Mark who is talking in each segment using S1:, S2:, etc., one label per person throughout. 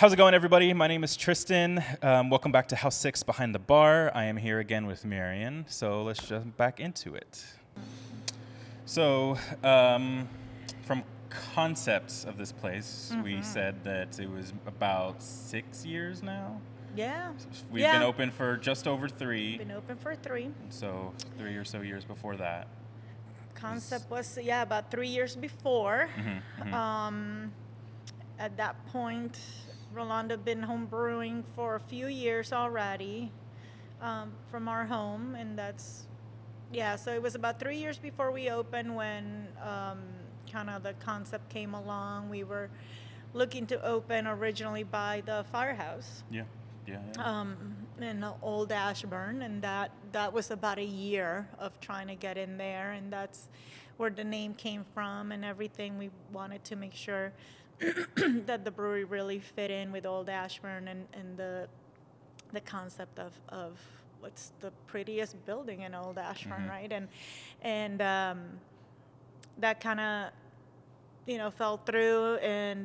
S1: How's it going, everybody? My name is Tristan. Welcome back to House 6 Behind the Bar. I am here again with Marian, so let's jump back into it. So, from concepts of this place, we said that it was about 6 years now.
S2: Yeah.
S1: We've been open for just over 3.
S2: Been open for 3.
S1: So 3 or so years before that.
S2: Concept was about 3 years before. At that point, Rolando had been home brewing for a few years already from our home, and so it was about 3 years before we opened when kind of the concept came along. We were looking to open originally by the firehouse.
S1: Yeah.
S2: In Old Ashburn, and that was about a year of trying to get in there, and that's where the name came from and everything. We wanted to make sure that the brewery really fit in with Old Ashburn and the concept of what's the prettiest building in Old Ashburn, right? And that kind of fell through, and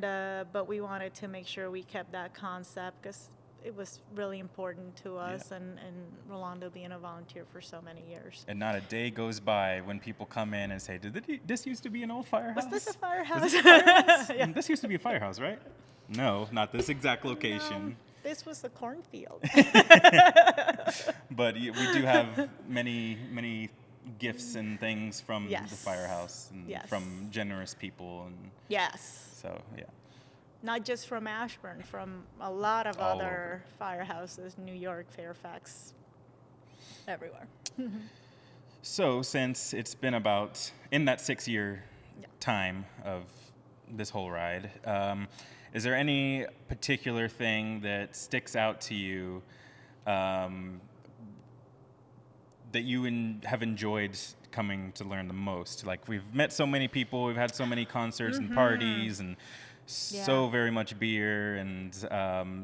S2: but we wanted to make sure we kept that concept because it was really important to us, and Rolando being a volunteer for so many years.
S1: And not a day goes by when people come in and say, this used to be an old firehouse?
S2: Was this a firehouse?
S1: Was this a firehouse? Yeah. This used to be a firehouse, right? No, not this exact location.
S2: No, this was a cornfield.
S1: But we do have many gifts and things from the firehouse and from generous people. And so, yeah.
S2: Not just from Ashburn, from a lot of other firehouses, New York, Fairfax, everywhere.
S1: So since it's been about, in that 6-year time of this whole ride, is there any particular thing that sticks out to you that you have enjoyed coming to learn the most? Like, we've met so many people, we've had so many concerts and parties, and so very much beer and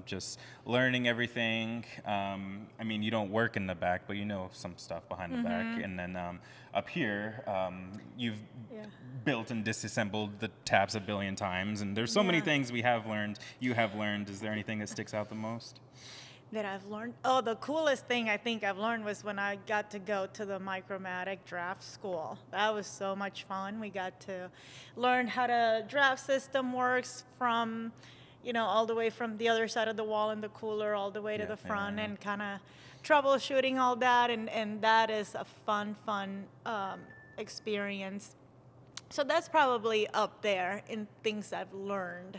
S1: just learning everything. I mean, you don't work in the back, but you know some stuff behind the back. And then up here, you've built and disassembled the taps a billion times. And there's so many things you have learned. Is there anything that sticks out the most?
S2: That I've learned? Oh, the coolest thing I think I've learned was when I got to go to the Micromatic draft school. That was so much fun. We got to learn how the draft system works from, all the way from the other side of the wall in the cooler all the way to the front, and kind of troubleshooting all that. And that is a fun experience. So that's probably up there in things I've learned.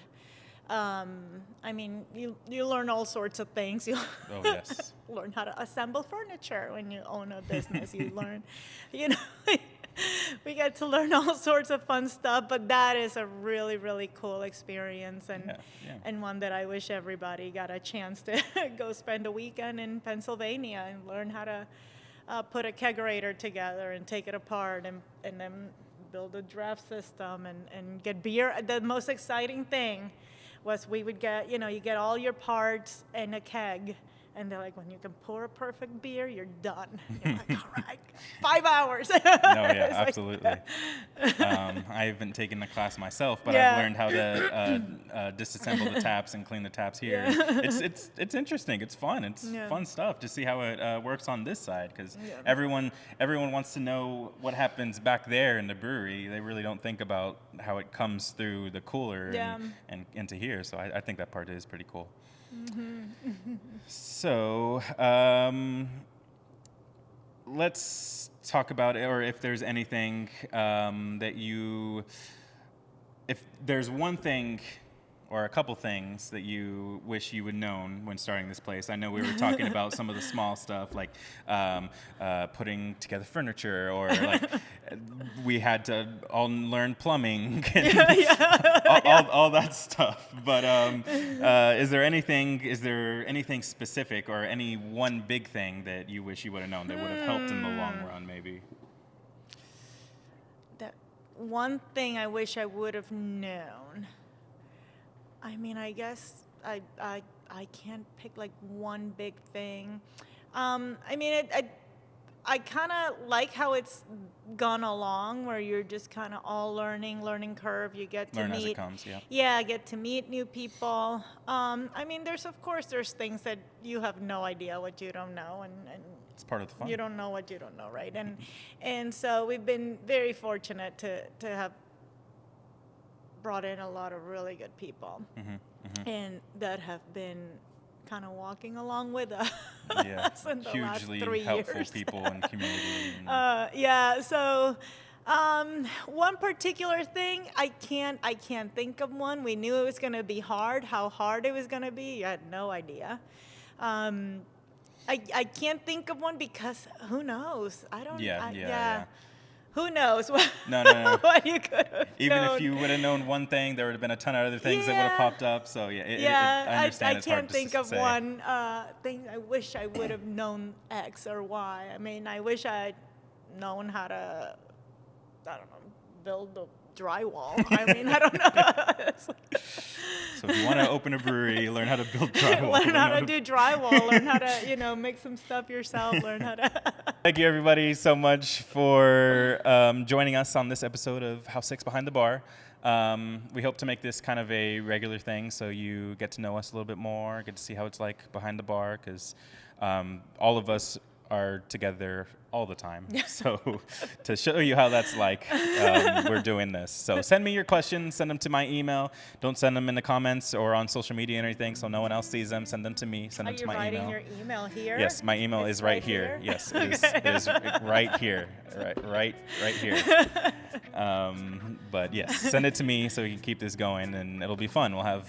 S2: I mean, you learn all sorts of things. You learn how to assemble furniture when you own a business. You learn, we get to learn all sorts of fun stuff, but that is a really, really cool experience, and one that I wish everybody got a chance to go spend a weekend in Pennsylvania and learn how to put a kegerator together and take it apart and then build a draft system and get beer. The most exciting thing was we would get, you get all your parts in a keg, and they're like, when you can pour a perfect beer, you're done. You're like, all right, 5 hours.
S1: Absolutely. I haven't taken the class myself, but I've learned how to disassemble the taps and clean the taps here. It's interesting. It's fun. It's fun stuff to see how it works on this side, because everyone wants to know what happens back there in the brewery. They really don't think about how it comes through the cooler and into here. So I think that part is pretty cool. So let's talk about it, or if there's anything if there's one thing or a couple things that you wish you would known when starting this place. I know we were talking about some of the small stuff, like putting together furniture, or like we had to all learn plumbing and all that stuff. But is there anything specific, or any one big thing that you wish you would have known that would have helped in the long run, maybe?
S2: That one thing I wish I would have known. I mean, I guess I can't pick like one big thing. I mean, I kind of like how it's gone along, where you're just kind of all learning curve. You get to
S1: Learn
S2: meet,
S1: as it comes, yeah.
S2: yeah, get to meet new people. I mean, there's things that you have no idea what you don't know, and
S1: It's part of the fun.
S2: you don't know what you don't know, right? And so we've been very fortunate to have brought in a lot of really good people, and that have been kind of walking along with us
S1: Yeah,
S2: in the last
S1: hugely
S2: 3
S1: helpful
S2: years.
S1: people in community. And
S2: Yeah. So, one particular thing, I can't think of one. We knew it was going to be hard. How hard it was going to be, I had no idea. I can't think of one because who knows? I don't.
S1: Yeah.
S2: Who knows what?
S1: No.
S2: What you could have
S1: Even
S2: known.
S1: if you would have known one thing, there would have been a ton of other things that would have
S2: Yeah.
S1: popped up. So yeah, I
S2: I
S1: understand. It's hard
S2: can't
S1: to
S2: think of
S1: say.
S2: one thing I wish I would have known X or Y. I mean, I wish I'd known how to, I don't know, build the drywall. I mean, I don't know. It's like-
S1: So if you want to open a brewery, learn how to build drywall.
S2: learn how to do drywall. Learn how to, make some stuff yourself. Learn how to.
S1: Thank you, everybody, so much for joining us on this episode of House 6 Behind the Bar. We hope to make this kind of a regular thing, so you get to know us a little bit more, get to see how it's like behind the bar, because all of us are together all the time. So to show you how that's like, we're doing this. So send me your questions, send them to my email. Don't send them in the comments or on social media or anything, so no one else sees them. Send them to me, send
S2: Are
S1: them to
S2: you
S1: my
S2: writing
S1: email.
S2: your email here?
S1: Yes, my email
S2: It's
S1: is right here. Yes, it is,
S2: Okay.
S1: it is right here. Right here. But yes, send it to me so we can keep this going, and it'll be fun. We'll have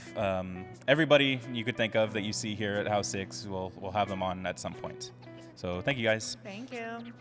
S1: everybody you could think of that you see here at House 6, we'll have them on at some point. So thank you, guys.
S2: Thank you.